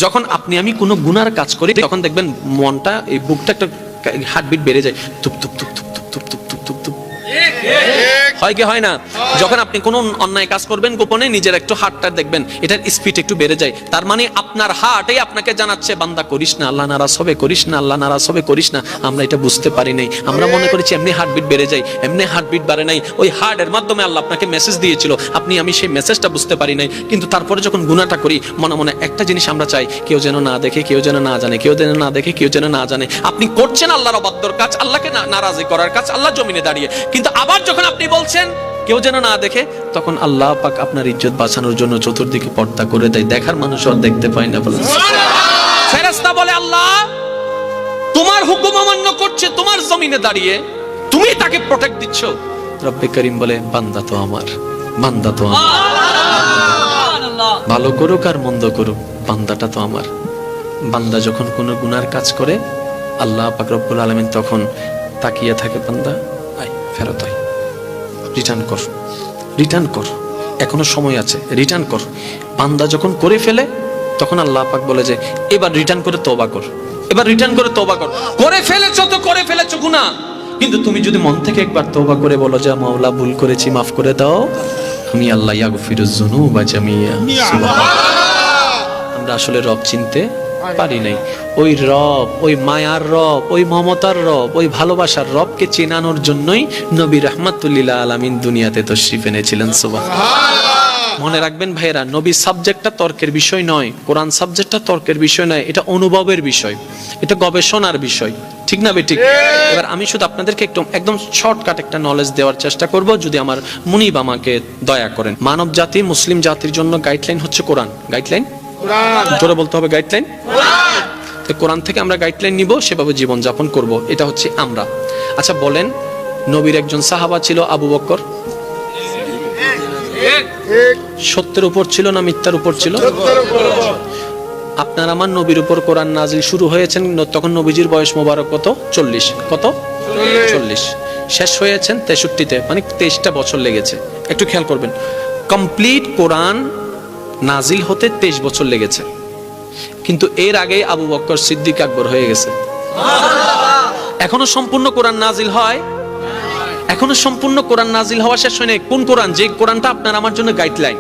যখন আপনি আমি কোনো গুনার কাজ করি তখন দেখবেন মনটা, এই বুকটা একটা হার্টবিট বেড়ে যায়, তুপ তুপ তুপ তুপ তুপ তুপ তুপ তুপ তুপ তুপ, হয় কি হয় না? যখন আপনি কোনো অন্যায় কাজ করবেন গোপনে, নিজের একটু হার্টটা দেখবেন এটার স্পিড একটু বেড়ে যায়। তার মানে আপনার হার্টই আপনাকে জানাচ্ছে বান্দা করিস না, আল্লাহ নারাজ হবে, করিস না, আল্লাহ নারাজ হবে, করিস না। আমরা এটা বুঝতে পারি নাই, আমরা মনে করেছি এমনি হার্টবিট বেড়ে যায়, এমনি হার্টবিট বাড়ে নাই। ওই হার্টের মাধ্যমে আল্লাহ আপনাকে মেসেজ দিয়েছিল, আপনি আমি সেই মেসেজটা বুঝতে পারি নাই। কিন্তু তারপরে যখন গুনাহটা করি মনে মনে একটা জিনিস আমরা চাই, কেউ যেন না দেখে, কেউ যেন না জানে, কেউ যেন না দেখে, কেউ যেন না জানে। আপনি করছেন আল্লাহর অবাধ্যর কাজ, আল্লাহকে নারাজি করার কাজ, আল্লাহ জমিনে দাঁড়িয়ে। কিন্তু আবার যখন আপনি বলছেন কেউ যেন না দেখে, তখন আল্লাহ পাক আপনার ইজ্জত বাঁচানোর জন্য চতুর্দিকে পর্দা করে দেয়, দেখার মানুষ আর দেখতে পায় না। বলেন ফেরেশতা বলে আল্লাহ তোমার হুকুম অমান্য করছে, তোমার জমিনে দাঁড়িয়ে তুমি তাকে প্রোটেক্ট দিচ্ছ। রব্বে করিম বলে বান্দা তো আমার, বান্দা তো আমার, ভালো করুক আর মন্দ করুক বান্দাটা তো আমার। বান্দা যখন কোনো গুনার কাজ করে আল্লাহ পাক রব্বুল আলামিন তখন তাকিয়ে থাকে, বান্দা আয় ফেরত আয়, রিটার্ন কর, রিটার্ন কর, এখনো সময় আছে, রিটার্ন কর। বান্দা যখন করে ফেলে তখন আল্লাহ পাক বলে যে এবার রিটার্ন করে তওবা কর, এবার রিটার্ন করে তওবা কর। করে ফেলেছো তো করে ফেলেছো গুনাহ, কিন্তু তুমি যদি মন থেকে একবার তওবা করে বলো যে মাওলা ভুল করেছি, মাফ করে দাও, আমি আল্লাহ ইয়াগফিরুজ যুনুবা জামিয়া। সুবহানাল্লাহ। আমরা আসলে রব চিনতে পারি নাই। ওই রব, ওই মায়ার রব, ওই মমতার রব, ওই ভালোবাসার রবকে চেনানোর জন্যই নবী রাহমাতুল লিল আলামিন দুনিয়াতে তাশরীফ এনেছিলেন। সুবহানাল্লাহ। মনে রাখবেন ভাইরা, নবী সাবজেক্টটা তর্কের বিষয় নয়, কোরআন সাবজেক্টটা তর্কের বিষয় নয়, এটা অনুভবের বিষয়, এটা গবেষণার বিষয়, ঠিক না বেঠিক? এবার আমি শুধু আপনাদেরকে একদম শর্টকাট একটা নলেজ দেওয়ার চেষ্টা করব, যদি আমার মুনিব আমাকে দয়া করেন। মানব জাতি, মুসলিম জাতির জন্য গাইডলাইন হচ্ছে কোরআন। গাইডলাইন, জোরে বলতে হবে, গাইডলাইন। কোরআন থেকে আমরা গাইডলাইন নিব, সেভাবে জীবন যাপন করব, এটা হচ্ছে আমরা। আচ্ছা বলেন, নবীর একজন সাহাবা ছিল আবু বকর, সত্যের উপর ছিল না মিথ্যার উপর ছিল? আপনার আমার নবীর উপর কোরআন নাজিল শুরু হয়েছেন তখন নবীজির বয়স মোবারক কত? 40। কত? 40। শেষ হয়েছেন 63-তে, মানে 23টা বছর লেগেছে। একটু খেয়াল করবেন, কমপ্লিট কোরআন নাজিল হতে 23 বছর লেগেছে। কিন্তু এর আগে আবু বকর সিদ্দিক আকবর হয়ে গেছে। এখনো সম্পূর্ণ কোরআন নাজিল হয়, এখনো সম্পূর্ণ কোরআন নাজিল হওয়া শেষ হয়নি। কোন কোরআন? যে কোরআনটা আপনার আমার জন্য গাইডলাইন।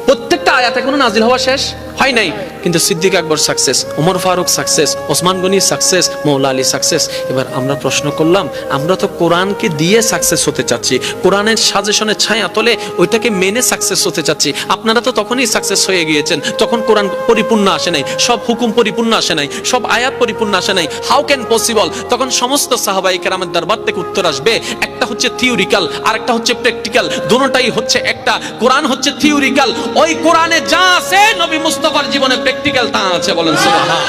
প্রত্যেকটা আয়াত এখনো নাজিল হওয়া শেষ হয় নাই, কিন্তু Siddique Akbar success, Omar Farooq success, Osman Gani success, Maula Ali success. এবার আমরা প্রশ্ন করলাম, আমরা তো কোরআনকে দিয়ে সাকসেস হতে চাচ্ছি, কোরআনের সাজেশনের ছায়া তলে ওইটাকে মেনে সাকসেস হতে চাচ্ছি। আপনারা তো তখনই সাকসেস হয়ে গিয়েছেন, তখন কোরআন পরিপূর্ণ আসে নাই, সব হুকুম পরিপূর্ণ আসে নাই, সব আয়াত পরিপূর্ণ আসে নাই। How can possible? তখন সমস্ত সাহাবায়ে কেরামের দরবার থেকে উত্তর আসবে, একটা হচ্ছে থিওরিক্যাল আর একটা হচ্ছে প্র্যাকটিক্যাল, দুটোটাই হচ্ছে একটা। কোরআন হচ্ছে থিওরিক্যাল, ওই কোরআনে যা আছে নবী মুস্তাফার জীবনে প্র্যাকটিক্যাল তা আছে। বলেন সুবহানাল্লাহ।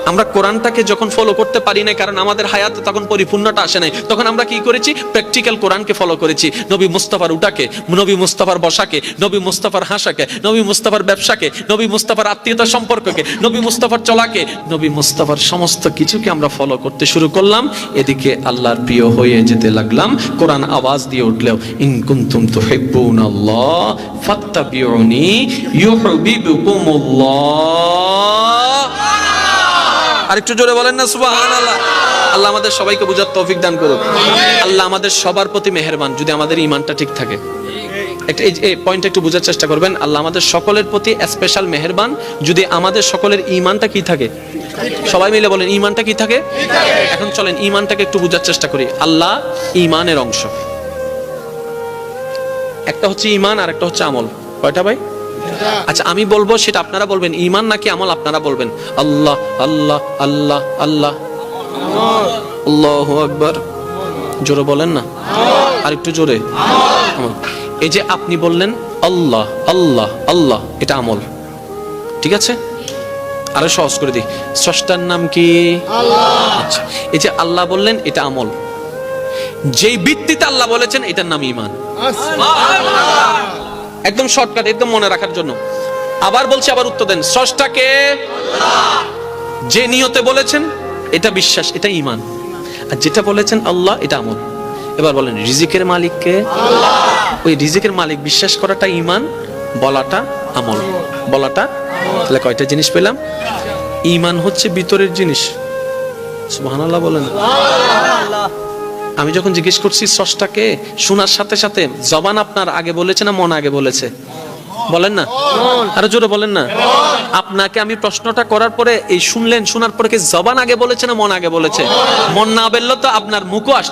আমরা কোরআনটাকে যখন ফলো করতে পারি না, কারণ আমাদের হায়াতে তখন পরিপূর্ণতা আসে নাই, তখন আমরা কি করেছি? প্র্যাকটিক্যাল কোরআনকে ফলো করেছি। নবী মুস্তাফার উঠাকে, নবী মুস্তাফার বসাকে, নবী মুস্তাফার হাসাকে, নবী মুস্তাফার ব্যবসাকে, নবী মুস্তাফার আত্মীয়তা সম্পর্ককে, নবী মুস্তাফার চলাকে, নবী মুস্তাফার সমস্ত কিছুকে আমরা ফলো করতে শুরু করলাম। এদিকে আল্লাহর প্রিয় হয়ে যেতে লাগলাম। কোরআন আওয়াজ দিয়ে উঠলেও, ইন কুনতুম তুহিব্বুনাল্লাহ ফাত্তাবিউনি ইউহিব্বুকুমুল্লাহ। আরেকটু জোরে বলেন না সুবহানাল্লাহ। আল্লাহ আমাদের সবাইকে বুঝার তৌফিক দান করুক। আল্লাহ আমাদের সবার প্রতি মেহেরবান, যদি আমাদের ঈমানটা ঠিক থাকে। একটা এই পয়েন্টটা একটু বোঝার চেষ্টা করবেন। আল্লাহ আমাদের সকলের প্রতি স্পেশাল মেহেরবান, যদি আমাদের সকলের ঈমানটা কি থাকে। সবাই মিলে বলেন, ঈমানটা কি থাকে? এখন চলেন ঈমানটাকে একটু বোঝার চেষ্টা করি। আল্লাহ ঈমানের অংশ, একটা হচ্ছে ঈমান আর একটা হচ্ছে আমল। কয়টা ভাই? আচ্ছা আমি বলবো, সেটা আপনারা বলবেন, ঈমান নাকি আমল আপনারা বলবেন। আল্লাহ আল্লাহ আল্লাহ আল্লাহ, আল্লাহু আকবার। জোরে বলেন না, আর একটু জোরে। এই যে আপনি বললেন আল্লাহ আল্লাহ আল্লাহ, এটা আমল, ঠিক আছে? আরো সহজ করে দিই, স্রষ্টার নাম কি? আল্লাহ। আচ্ছা, এই যে আল্লাহ বললেন, এটা আমল। যেই ভিত্তিতে আল্লাহ বলেছেন, এটার নাম ঈমান। একদম শর্টকাট, একদম মনে রাখার জন্য। আবার বলছি, আবার উত্তর দেন। স্রষ্টাকে আল্লাহ, যে নিয়তে বলেছেন এটা বিশ্বাস, এটা ঈমান। আর যেটা বলেছেন আল্লাহ, এটা আমল। এবার বলেন, রিজিকের মালিক কে? আল্লাহ। ওই রিজিকের মালিক বিশ্বাস করাটা ঈমান, বলাটা আমল, বলাটা। তাহলে কয়টা জিনিস পেলাম? ঈমান হচ্ছে ভিতরের জিনিস। সুবহানাল্লাহ বলেন। আমি যখন জিজ্ঞেস করছি স্রষ্টাকে, শোনার সাথে সাথে জবান আপনার আগে বলেছে না মন আগে বলেছে? বলেন না, আরো জোরে বলেন না। আপনাকে আমি প্রশ্নটা করার পরে এই শুনলেন, শোনার পরে কি জবান আগে বলেছে না মন আগে বলেছে? মন না বললে তো আপনার মুখও আসছে।